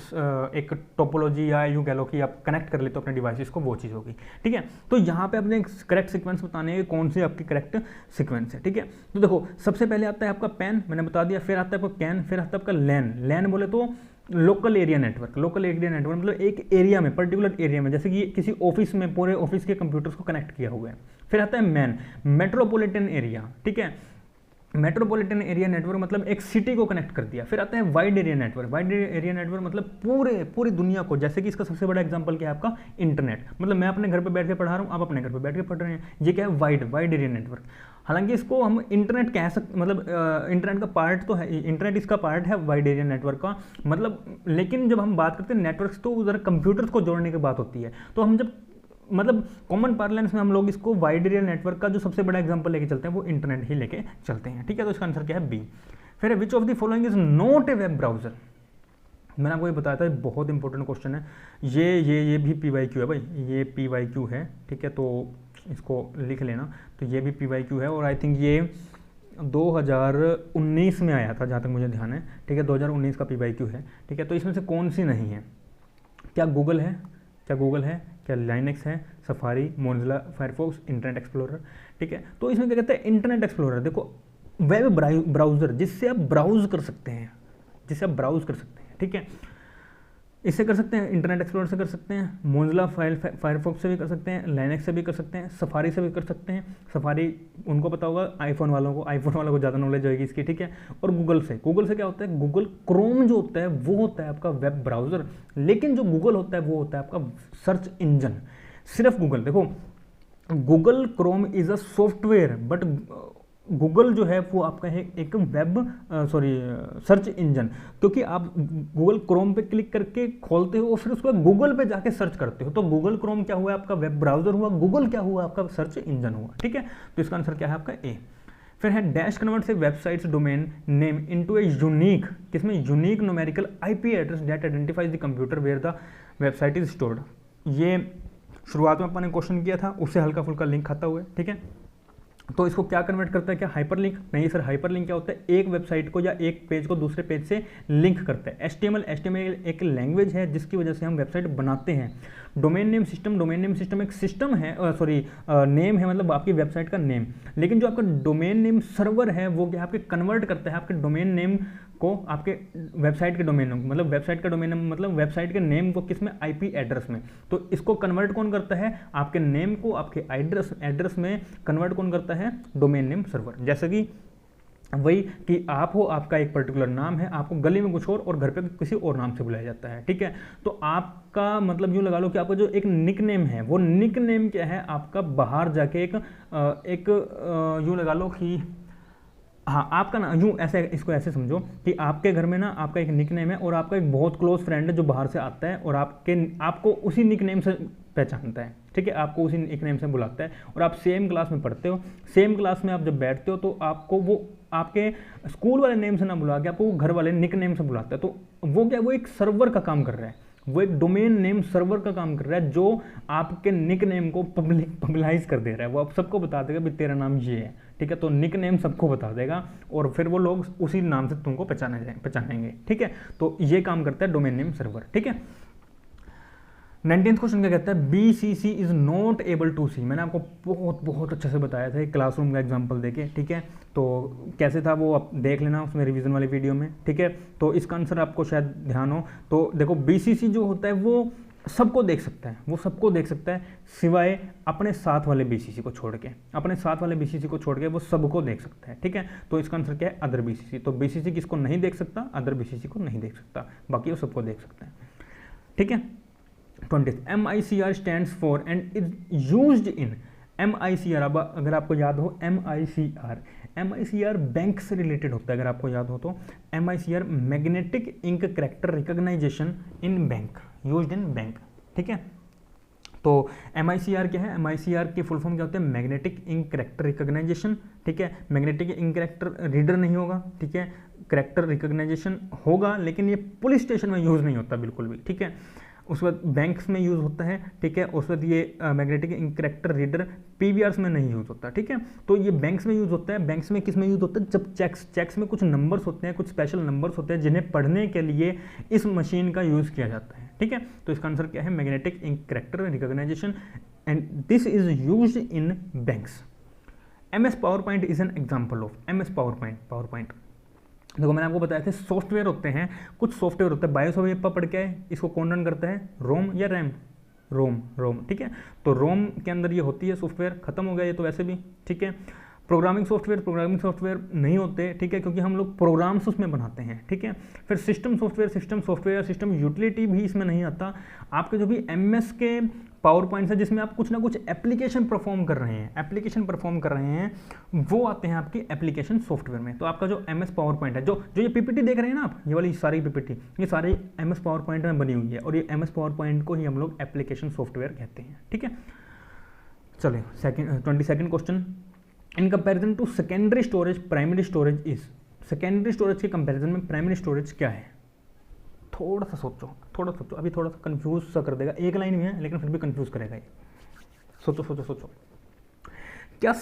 एक टोपोलॉजी या यूँ कह लो कि आप कनेक्ट कर लेते हो अपने डिवाइसेस को, वो चीज़ होगी, ठीक है। तो यहाँ पे अपने करेक्ट सीक्वेंस बताने हैं कौन सी आपकी करेक्ट सीक्वेंस है, ठीक है। तो देखो सबसे पहले आता है आपका पैन, मैंने बता दिया, फिर आता है आपका कैन, फिर आता है आपका लैन। लैन बोले तो local area network. Local area network मतलब एक एरिया में, पर्टिकुलर एरिया में, जैसे कि किसी ऑफिस में पूरे ऑफिस के कंप्यूटर्स को कनेक्ट किया हुआ है। फिर आता है मैन, मेट्रोपॉलिटन एरिया, ठीक है। मेट्रोपॉलिटन एरिया नेटवर्क मतलब एक सिटी को कनेक्ट कर दिया। फिर आता है wide area network. Wide area network मतलब पूरी दुनिया को, जैसे कि इसका सबसे बड़ा एग्जांपल क्या है आपका इंटरनेट, मतलब मैं अपने घर पे बैठ के पढ़ा रहा हूँ, आप अपने घर पे बैठ के पढ़ रहे हैं, ये क्या है वाइड एरिया नेटवर्क। हालांकि इसको हम इंटरनेट कह सकते, मतलब इंटरनेट का पार्ट तो है, इंटरनेट इसका पार्ट है वाइड एरिया नेटवर्क का, मतलब, लेकिन जब हम बात करते हैं नेटवर्क्स तो उधर कंप्यूटर्स को जोड़ने की बात होती है। तो हम जब मतलब कॉमन पार्लेंस में हम लोग इसको वाइड एरिया नेटवर्क का जो सबसे बड़ा एग्जांपल लेके चलते हैं वो इंटरनेट ही लेके चलते हैं, ठीक है। तो इसका आंसर क्या है बी। फिर विच of the following is not a web browser. मैंने आपको ये बताया था, बहुत इंपॉर्टेंट क्वेश्चन है ये भी PYQ है भाई, ये PYQ है, ठीक है। तो इसको लिख लेना, तो ये भी PYQ है और आई थिंक ये 2019 में आया था जहाँ तक मुझे ध्यान है, ठीक है। 2019 का PYQ है, ठीक है। तो इसमें से कौन सी नहीं है? क्या गूगल है, क्या लाइनक्स है, safari, Mozilla Firefox, internet explorer, ठीक है। तो इसमें क्या कहते हैं इंटरनेट एक्सप्लोरर, देखो वेब ब्राउजर जिससे आप ब्राउज कर सकते हैं, ठीक है। इससे कर सकते हैं, इंटरनेट एक्सप्लोरर से कर सकते हैं, मोजिला फायरफॉक्स से भी कर सकते हैं, लाइनक्स से भी कर सकते हैं, सफारी से भी कर सकते हैं। सफारी उनको पता होगा, आईफोन वालों को ज़्यादा नॉलेज होगी इसकी, ठीक है। और गूगल से क्या होता है, गूगल क्रोम जो होता है वो होता है आपका वेब ब्राउज़र, लेकिन जो गूगल होता है वो होता है आपका सर्च इंजन। सिर्फ गूगल, देखो Google Chrome is a software, but Google जो है वो आपका है एक वेब सर्च इंजन, क्योंकि आप गूगल क्रोम पे क्लिक करके खोलते हो और फिर उसके बाद गूगल पे जाके सर्च करते हो, तो गूगल क्रोम क्या हुआ आपका वेब ब्राउजर हुआ, गूगल क्या हुआ आपका सर्च इंजन हुआ, ठीक है। तो इसका आंसर क्या है आपका ए। फिर है डैश कन्वर्ट से websites domain name into a unique, किसमें unique numerical IP address that identifies the computer where the website is stored. ये शुरुआत में अपन ने क्वेश्चन किया था, उससे हल्का फुल्का लिंक खाता हुआ है, ठीक है। तो इसको क्या कन्वर्ट करता है, क्या हाइपरलिंक? नहीं सर, हाइपरलिंक क्या होता है, एक वेबसाइट को या एक पेज को दूसरे पेज से लिंक करता है। HTML एक लैंग्वेज है जिसकी वजह से हम वेबसाइट बनाते हैं। डोमेन नेम सिस्टम एक सिस्टम है, नेम है, मतलब आपकी वेबसाइट का नेम। लेकिन जो आपका डोमेन नेम सर्वर है वो क्या आपके कन्वर्ट करता है आपके डोमेन नेम को आपके वेबसाइट के डोमेन नेम, मतलब वेबसाइट का डोमेन नेम मतलब वेबसाइट के नेम को किस में, IP एड्रेस में। तो इसको कन्वर्ट कौन करता है, आपके नेम को आपके एड्रेस में कन्वर्ट कौन करता है, डोमेन नेम सर्वर। जैसे कि वही कि आप हो, आपका एक पर्टिकुलर नाम है, आपको गली में कुछ और घर पे किसी और नाम से बुलाया जाता है, ठीक है। तो आपका मतलब यूँ लगा लो कि आपका जो एक निक नेम है वो निक नेम क्या है आपका, बाहर जाके एक यूँ लगा लो कि हाँ आपका ना यूँ ऐसे, इसको ऐसे समझो कि आपके घर में ना आपका एक निक नेम है और आपका एक बहुत क्लोज फ्रेंड है जो बाहर से आता है और आपको उसी निक नेम से पहचानता है, ठीक है, आपको उसी निक नेम से बुलाता है और आप सेम क्लास में पढ़ते हो। सेम क्लास में आप जब बैठते हो तो आपको वो आपके स्कूल वाले नेम से ना बुला के आपको वो घर वाले निक नेम से बुलाता है। तो वो क्या, वो एक सर्वर का काम कर रहा है, वो एक डोमेन नेम सर्वर का काम कर रहा है जो आपके निक नेम को पब्लिलाइज कर दे रहा है। वो आप सबको बता देगा भी तेरा नाम ये है, ठीक है। तो निक नेम सबको बता देगा और फिर वो लोग उसी नाम से तुमको पहचानेंगे, ठीक है। तो ये काम करता है डोमेन नेम सर्वर, ठीक है। 19th क्वेश्चन क्या कहता है, BCC is not able to see. मैंने आपको बहुत अच्छे से बताया था एक क्लासरूम का एग्जांपल देके, ठीक है। तो कैसे था वो आप देख लेना उसमें रिवीजन वाली वीडियो में, ठीक है। तो इसका आंसर आपको शायद ध्यान हो। तो देखो BCC जो होता है वो सबको देख सकता है, सिवाय अपने साथ वाले BCC को छोड़ के, वो सबको देख सकता है, ठीक है। तो इसका आंसर क्या है, अदर BCC। तो BCC किसको नहीं देख सकता, अदर BCC को नहीं देख सकता, बाकी वो सबको देख सकता है, ठीक है। 20th MICR stands for and is used in. MICR, अब अगर आपको याद हो MICR बैंक से रिलेटेड होता है, अगर आपको याद हो तो MICR magnetic ink character recognition in bank, used in bank, ठीक है। तो MICR क्या है, MICR की फुल फॉर्म क्या होता है, मैग्नेटिक इंक कैरेक्टर रिकॉग्नाइजेशन, ठीक है। मैग्नेटिक इंक कैरेक्टर रीडर नहीं होगा, ठीक है, कैरेक्टर रिकॉग्नाइजेशन होगा, लेकिन ये पुलिस स्टेशन में यूज़ नहीं होता बिल्कुल भी, ठीक है। उसके बाद बैंक्स में यूज़ होता है, ठीक है। उसके बाद ये मैग्नेटिक इंक कैरेक्टर रीडर पीवीआर्स में नहीं यूज़ होता, ठीक है। तो ये बैंक्स में यूज़ होता है। बैंक्स में किस में यूज़ होता है? जब चेक्स में कुछ नंबर्स होते हैं, कुछ स्पेशल नंबर्स होते हैं जिन्हें पढ़ने के लिए इस मशीन का यूज़ किया जाता है, ठीक है। तो इसका आंसर क्या है? Magnetic ink character recognition, and this is used in banks. MS PowerPoint is an example of MS PowerPoint. देखो मैंने आपको बताया था सॉफ्टवेयर होते हैं, कुछ सॉफ्टवेयर होते हैं। बायोस अभी आपका पढ़ के आए, इसको कौन रन करता है? रोम या रैम? रोम, ठीक है। तो रोम के अंदर ये होती है सॉफ्टवेयर। खत्म हो गया ये तो वैसे भी, ठीक है। प्रोग्रामिंग सॉफ्टवेयर नहीं होते, ठीक है, क्योंकि हम लोग प्रोग्राम्स उसमें बनाते हैं, ठीक है। फिर सिस्टम सॉफ्टवेयर सिस्टम यूटिलिटी भी इसमें नहीं आता। आपके जो भी MS के पावर पॉइंट्स है जिसमें आप कुछ ना कुछ एप्लीकेशन परफॉर्म कर रहे हैं, वो आते हैं आपकी एप्लीकेशन सॉफ्टवेयर में। तो आपका जो MS पावर पॉइंट है, जो ये PPT देख रहे हैं ना आप, ये वाली सारी PPT, ये सारी MS पावर पॉइंट में बनी हुई है, और ये MS पावर पॉइंट को ही हम लोग एप्लीकेशन सॉफ्टवेयर कहते हैं, ठीक है। चलिए 22nd question, in comparison to secondary storage primary storage is. Secondary storage के कंपेरिजन में प्राइमरी स्टोरेज क्या है? थोड़ा सा सोचो, अभी थोड़ा सा कंफ्यूज सा कर देगा, एक लाइन में है लेकिन फिर भी कंफ्यूज करेगा ये। सोचो क्या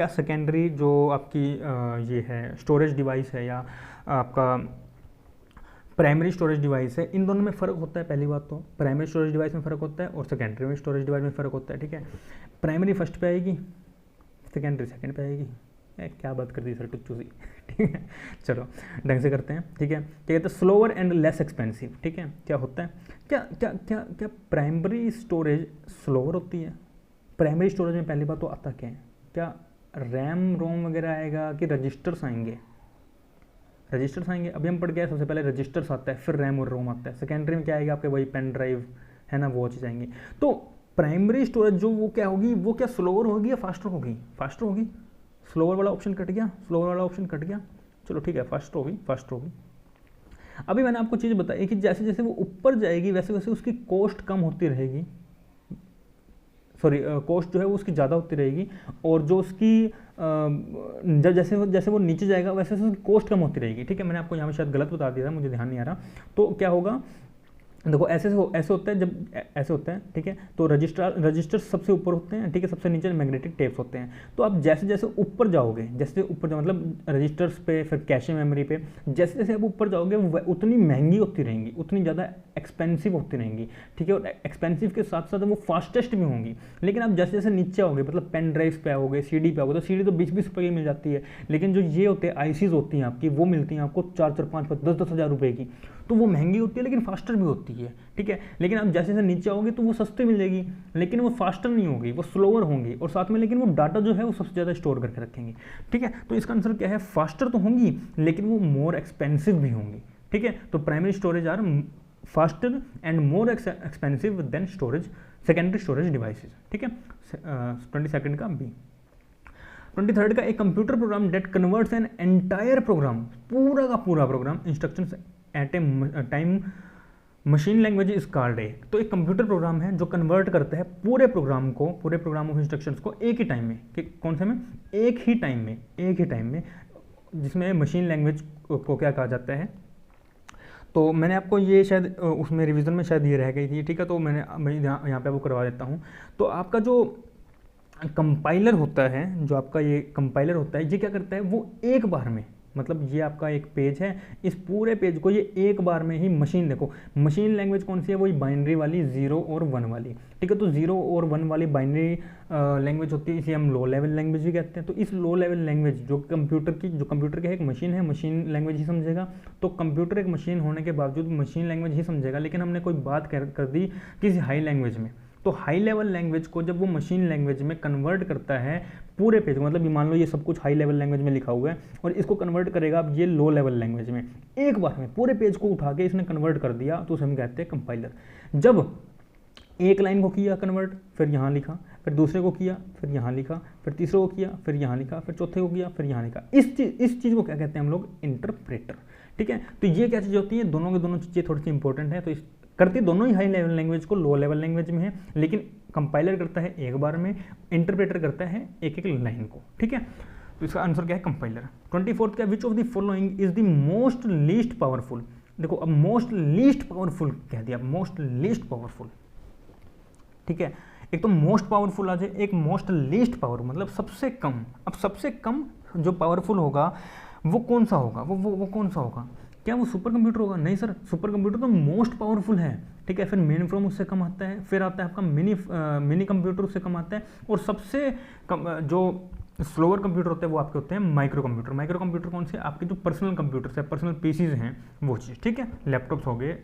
सेकेंडरी जो आपकी ये है स्टोरेज डिवाइस है, या आपका प्राइमरी स्टोरेज डिवाइस है, इन दोनों में फ़र्क होता है? पहली बात तो प्राइमरी स्टोरेज डिवाइस में फ़र्क होता है और सेकेंडरी में स्टोरेज डिवाइस में फ़र्क होता है, ठीक है। प्राइमरी फर्स्ट पे आएगी, सेकेंडरी सेकंड पे आएगी। क्या बात कर दी सर टुच्चू सी, ठीक है। चलो ढंग से करते हैं, ठीक है। क्या कहते हैं? स्लोअर एंड लेस एक्सपेंसिव, ठीक है। क्या होता है? क्या प्राइमरी स्टोरेज स्लोअर होती है? प्राइमरी स्टोरेज में पहली बात तो आता क्या है? क्या रैम रोम वगैरह आएगा कि रजिस्टर्स आएंगे? अभी हम पढ़ गए, सबसे पहले रजिस्टर्स आता है, फिर रैम और रोम आता है। सेकेंडरी में क्या आएगा? आपके वही पेन ड्राइव है ना, वो चीज़ आएंगी। तो प्राइमरी स्टोरेज जो वो क्या होगी? वो क्या स्लोअर होगी या फास्टर होगी? स्लोअर वाला ऑप्शन कट गया, चलो ठीक है, फास्ट होगी। अभी मैंने आपको चीज़ बताई कि जैसे जैसे वो ऊपर जाएगी वैसे वैसे उसकी कॉस्ट कम होती रहेगी, कॉस्ट जो है वो उसकी ज़्यादा होती रहेगी, और जो उसकी जब जैसे वो नीचे जाएगा वैसे वैसे उसकी कॉस्ट कम होती रहेगी, ठीक है। मैंने आपको यहाँ पे शायद गलत बता दिया था, मुझे ध्यान नहीं आ रहा। तो क्या होगा? देखो ऐसे होता है, जब ऐसे होता है, ठीक है। तो रजिस्टर सबसे ऊपर होते हैं, ठीक है, सबसे नीचे मैग्नेटिक टेप्स होते हैं। तो आप जैसे जैसे ऊपर जाओगे, मतलब रजिस्टर्स पे, फिर कैशे मेमोरी पे, जैसे जैसे आप ऊपर जाओगे उतनी महंगी होती रहेंगी, उतनी ज़्यादा एक्सपेंसिव होती रहेंगी, ठीक है। और एक्सपेंसिव के साथ साथ वो फास्टेस्ट भी होंगी। लेकिन आप जैसे जैसे नीचे आओगे, मतलब पेन ड्राइव पे आओगे, CD पे आओगे, तो CD तो 20-20 रुपये की मिल जाती है, लेकिन जो ये होते हैं ICs होती हैं आपकी, वो मिलती हैं आपको 4-4, 5-5, 10-10 हज़ार रुपये की। तो वो महंगी होती है लेकिन फास्टर भी होती है, ठीक है। लेकिन आप जैसे जैसे नीचे आओगे तो वो सस्ती मिल जाएगी, लेकिन वो फास्टर नहीं होगी, वो स्लोअर होंगी, और साथ में लेकिन वो डाटा जो है वो सबसे ज़्यादा स्टोर करके रखेंगे, ठीक है। तो इसका आंसर क्या है? फास्टर तो होंगी लेकिन वो मोर एक्सपेंसिव भी होंगी, ठीक है। तो primary storage are faster and more expensive than secondary storage devices, ठीक है। 22nd का B। 23rd का, एक computer program that converts an entire program, पूरा का पूरा program instructions at a time machine language is called a. तो एक कंप्यूटर प्रोग्राम है जो कन्वर्ट करता है पूरे प्रोग्राम ऑफ इंस्ट्रक्शंस को एक ही टाइम में, कि कौन से में? एक ही टाइम में, जिसमें मशीन लैंग्वेज को क्या कहा जाता है? तो मैंने आपको ये शायद उसमें रिवीजन में शायद ये रह गई थी, ठीक है। तो मैं यहाँ पे आपको करवा देता हूँ। तो आपका जो कंपाइलर होता है, ये क्या करता है? वो एक बार में, मतलब ये आपका एक पेज है, इस पूरे पेज को ये एक बार में ही मशीन लैंग्वेज कौन सी है? वही बाइनरी वाली 0 और 1 वाली, ठीक है। तो 0 और 1 वाली बाइनरी लैंग्वेज होती है, इसे हम लो लेवल लैंग्वेज भी कहते हैं। तो इस लो लेवल लैंग्वेज जो कंप्यूटर की एक मशीन है, मशीन लैंग्वेज ही समझेगा। तो कंप्यूटर एक मशीन होने के बावजूद मशीन लैंग्वेज ही समझेगा, लेकिन हमने कोई बात कर दी किसी हाई लैंग्वेज में, तो हाई लेवल लैंग्वेज को जब वो मशीन लैंग्वेज में कन्वर्ट करता है पूरे पेज को, मतलब ये मान लो ये सब कुछ हाई लेवल लैंग्वेज में लिखा हुआ है और इसको कन्वर्ट करेगा अब ये लो लेवल लैंग्वेज में, एक बार में पूरे पेज को उठा के इसने कन्वर्ट कर दिया, तो उसे हम कहते हैं कंपाइलर। जब एक लाइन को किया कन्वर्ट, फिर यहाँ लिखा, फिर दूसरे को किया, फिर यहाँ लिखा, फिर तीसरे को किया, फिर यहाँ लिखा, फिर चौथे को किया, फिर यहाँ लिखा, इस चीज़ को क्या कहते हैं हम लोग? इंटरप्रेटर, ठीक है। तो ये क्या चीज़ होती है? दोनों की दोनों चीज़ें थोड़ी सी इंपॉर्टेंट है। तो करते दोनों ही हाई लेवल लैंग्वेज को लो लेवल लैंग्वेज में है, लेकिन कंपाइलर करता है एक बार में, इंटरप्रेटर करता है एक एक लाइन को, ठीक है। तो इसका आंसर क्या है? कंपाइलर। 24th का, विच of the following is the most least powerful? देखो अब मोस्ट लीस्ट पावरफुल कह दिया, मोस्ट लीस्ट पावरफुल, ठीक है। एक तो मोस्ट पावरफुल आ जाए, एक मोस्ट लीस्ट पावर, मतलब सबसे कम। अब सबसे कम जो पावरफुल होगा वो कौन सा होगा, वो कौन सा होगा? क्या वो सुपर कंप्यूटर होगा? नहीं सर, सुपर कंप्यूटर तो मोस्ट पावरफुल है, ठीक है। फिर मेन फ्रॉम उससे कम आता है, फिर आता है आपका मिनी कंप्यूटर, उससे कम आता है, और सबसे कम जो स्लोअर कंप्यूटर होते हैं वो आपके होते हैं माइक्रो कंप्यूटर। माइक्रो कंप्यूटर कौन से? आपके जो पर्सनल कंप्यूटर्स है, पर्सनल पीसीज हैं, वो चीज़, ठीक है। लैपटॉप्स हो गए,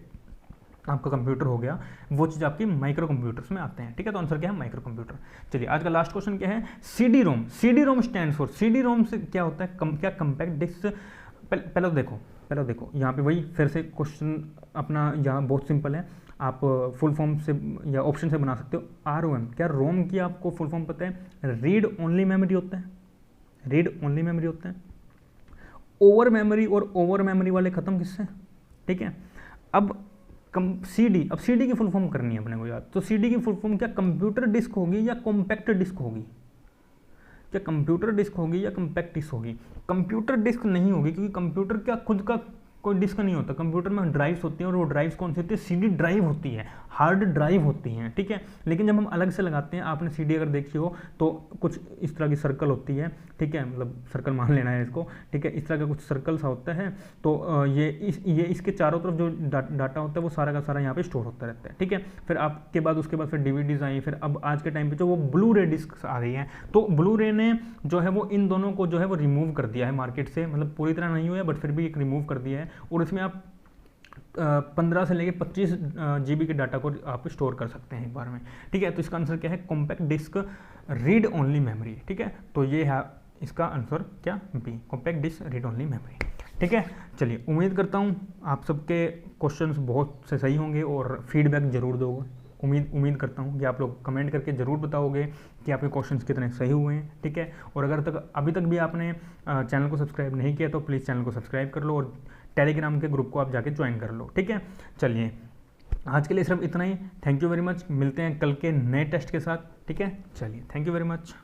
आपका कंप्यूटर हो गया, वो चीज़ आपकी माइक्रो कंप्यूटर्स में आते हैं, ठीक है। तो आंसर क्या है? Micro computer. चलिए आज का लास्ट क्वेश्चन क्या है? CD ROM. CD ROM stand for, CD ROM से क्या होता है? क्या कंपैक्ट डिस्क। पहले देखो यहाँ पे वही फिर से क्वेश्चन अपना यहाँ बहुत सिंपल है, आप फुल फॉर्म से या ऑप्शन से बना सकते हो। ROM, क्या रोम की आपको फुल फॉर्म पता है? रीड ओनली मेमोरी होता है, रीड ओनली मेमोरी होता है। ओवर मेमोरी और ओवर मेमोरी वाले खत्म किससे, ठीक है। अब CD, अब CD की फुल फॉर्म करनी है अपने को याद, तो CD की फुल फॉर्म क्या कंप्यूटर डिस्क होगी या कॉम्पैक्ट डिस्क होगी? क्या कंप्यूटर डिस्क होगी या कॉम्पैक्ट डिस्क होगी? कंप्यूटर डिस्क नहीं होगी, क्योंकि कंप्यूटर क्या खुद का कोई डिस्क नहीं होता। कंप्यूटर में ड्राइव्स होती हैं, और वो ड्राइव्स कौन सी होती है? CD ड्राइव होती है, हार्ड ड्राइव होती हैं, ठीक है। लेकिन जब हम अलग से लगाते हैं, आपने CD अगर देखी हो तो कुछ इस तरह की सर्कल होती है, ठीक है, मतलब सर्कल मान लेना है इसको, ठीक है। इस तरह का कुछ सर्कल सा होता है, तो ये इसके चारों तरफ जो डाटा होता है वो सारा का सारा यहाँ पे स्टोर होता रहता है, ठीक है। फिर आपके बाद उसके बाद फिर DVDs आई, फिर अब आज के टाइम पे जो वो ब्लू रे डिस्क आ गई हैं, तो ब्लू रे ने जो है वो इन दोनों को जो है वो रिमूव कर दिया है मार्केट से, मतलब पूरी तरह नहीं हुआ है बट फिर भी एक रिमूव कर दिया है, और इसमें आप 15 से लेके 25 GB के डाटा को आप स्टोर कर सकते हैं एक बार में, ठीक है। तो इसका आंसर क्या है? Compact disc read only memory, ठीक है। तो ये है इसका आंसर क्या? B, compact disc read only memory, ठीक है। चलिए उम्मीद करता हूँ आप सबके क्वेश्चंस बहुत से सही होंगे और फीडबैक जरूर दोगे। उम्मीद करता हूँ कि आप लोग कमेंट करके ज़रूर बताओगे कि आपके क्वेश्चंस कितने सही हुए हैं, ठीक है। और अगर अभी तक भी आपने चैनल को सब्सक्राइब नहीं किया तो प्लीज़ चैनल को सब्सक्राइब कर लो, और टेलीग्राम के ग्रुप को आप जाके ज्वाइन कर लो, ठीक है। चलिए आज के लिए सिर्फ इतना ही। थैंक यू वेरी मच, मिलते हैं कल के नए टेस्ट के साथ, ठीक है। चलिए थैंक यू वेरी मच।